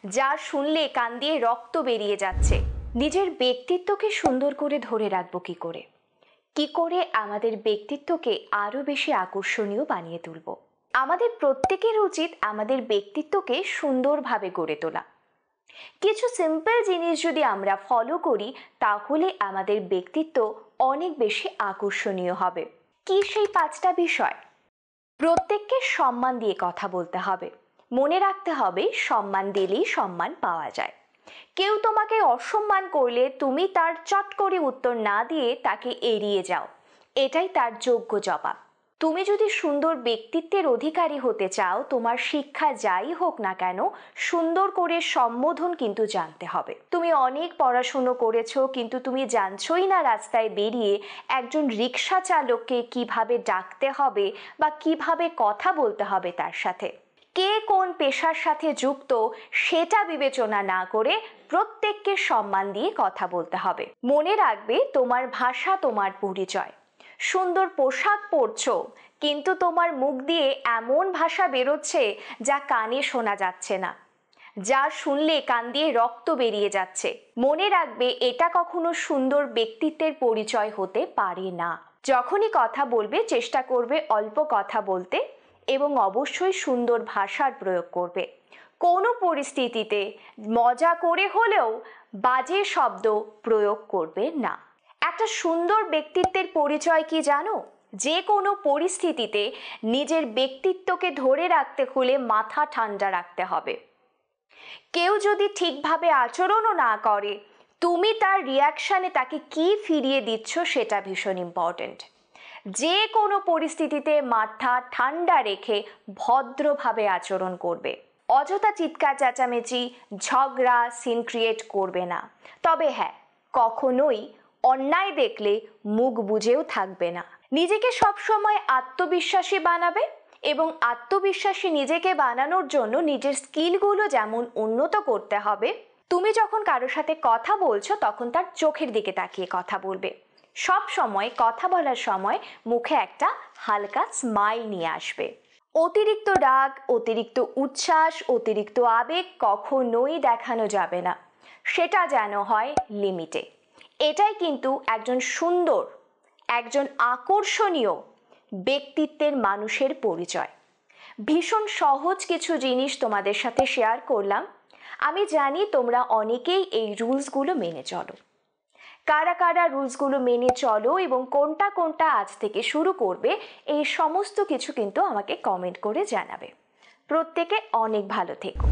যা শুনলে কান দিয়ে রক্ত বেরিয়ে যাচ্ছে। নিজের ব্যক্তিত্বকে সুন্দর করে ধরে রাখবো কি করে? কি করে আমাদের ব্যক্তিত্বকে আরো বেশি আকর্ষণীয় বানিয়ে তুলব? আমাদের প্রত্যেকের উচিত আমাদের ব্যক্তিত্বকে সুন্দরভাবে গড়ে তোলা। কিছু সিম্পল জিনিস যদি আমরা ফলো করি তাহলে আমাদের ব্যক্তিত্ব অনেক বেশি আকর্ষণীয় হবে। কি সেই 5টা বিষয়? প্রত্যেককে সম্মান দিয়ে কথা বলতে হবে। মনে রাখতে হবে সম্মান দিলেই সম্মান পাওয়া যায়। কেউ তোমাকে অসম্মান করলে তুমি তার চট করে উত্তর না দিয়ে তাকে এড়িয়ে যাও, এটাই তার যোগ্য জবাব। তুমি যদি সুন্দর ব্যক্তিত্বের অধিকারী হতে চাও, তোমার শিক্ষা যাই হোক না কেন, সুন্দর করে সম্বোধন কিন্তু জানতে হবে। তুমি অনেক পড়াশুনো করেছো কিন্তু তুমি জানছোই না রাস্তায় বেরিয়ে একজন রিক্সা চালককে কিভাবে ডাকতে হবে বা কিভাবে কথা বলতে হবে তার সাথে। কে কোন পেশার সাথে যুক্ত সেটা বিবেচনা না করে প্রত্যেককে সম্মান দিয়ে কথা বলতে হবে। মনে রাখবে তোমার ভাষা তোমার পরিচয়। সুন্দর পোশাক পরছো কিন্তু তোমার মুখ দিয়ে এমন ভাষা বেরোচ্ছে যা কানে শোনা যাচ্ছে না, যা শুনলে কান দিয়ে রক্ত বেরিয়ে যাচ্ছে। মনে রাখবে এটা কখনো সুন্দর ব্যক্তিত্বের পরিচয় হতে পারে না। যখনই কথা বলবে চেষ্টা করবে অল্প কথা বলতে এবং অবশ্যই সুন্দর ভাষার প্রয়োগ করবে। কোনো পরিস্থিতিতে মজা করে হলেও বাজে শব্দ প্রয়োগ করবে না। একটা সুন্দর ব্যক্তিত্বের পরিচয় কি জানো? যে কোনো পরিস্থিতিতে নিজের ব্যক্তিত্বকে ধরে রাখতে হলে মাথা ঠান্ডা রাখতে হবে। কেউ যদি ঠিকভাবে আচরণও না করে, তুমি তার রিয়াকশানে তাকে কি ফিরিয়ে দিচ্ছ সেটা ভীষণ ইম্পর্টেন্ট। যে কোনো পরিস্থিতিতে মাথা ঠান্ডা রেখে ভদ্রভাবে আচরণ করবে। অযথা চিৎকার চেঁচামেচি, ঝগড়া, সিন ক্রিয়েট করবে না। তবে হ্যাঁ, কখনোই অন্যায় দেখলে মুখ বুজেও থাকবে না। নিজেকে সবসময় আত্মবিশ্বাসী বানাবে এবং আত্মবিশ্বাসী নিজেকে বানানোর জন্য নিজের স্কিলগুলো যেমন উন্নত করতে হবে, তুমি যখন কারোর সাথে কথা বলছো তখন তার চোখের দিকে তাকিয়ে কথা বলবে। সব সময় কথা বলার সময় মুখে একটা হালকা স্মাইল নিয়ে আসবে। অতিরিক্ত রাগ, অতিরিক্ত উচ্ছ্বাস, অতিরিক্ত আবেগ কখনোই দেখানো যাবে না। সেটা যেন হয় লিমিটে। এটাই কিন্তু একজন সুন্দর, একজন আকর্ষণীয় ব্যক্তিত্বের মানুষের পরিচয়। ভীষণ সহজ কিছু জিনিস তোমাদের সাথে শেয়ার করলাম। আমি জানি তোমরা অনেকেই এই রুলসগুলো মেনে চলো। কারা কারা রুলসগুলো মেনে চলো এবং কোনটা কোনটা আজ থেকে শুরু করবে, এই সমস্ত কিছু কিন্তু আমাকে কমেন্ট করে জানাবে। প্রত্যেকে অনেক ভালো থেকো।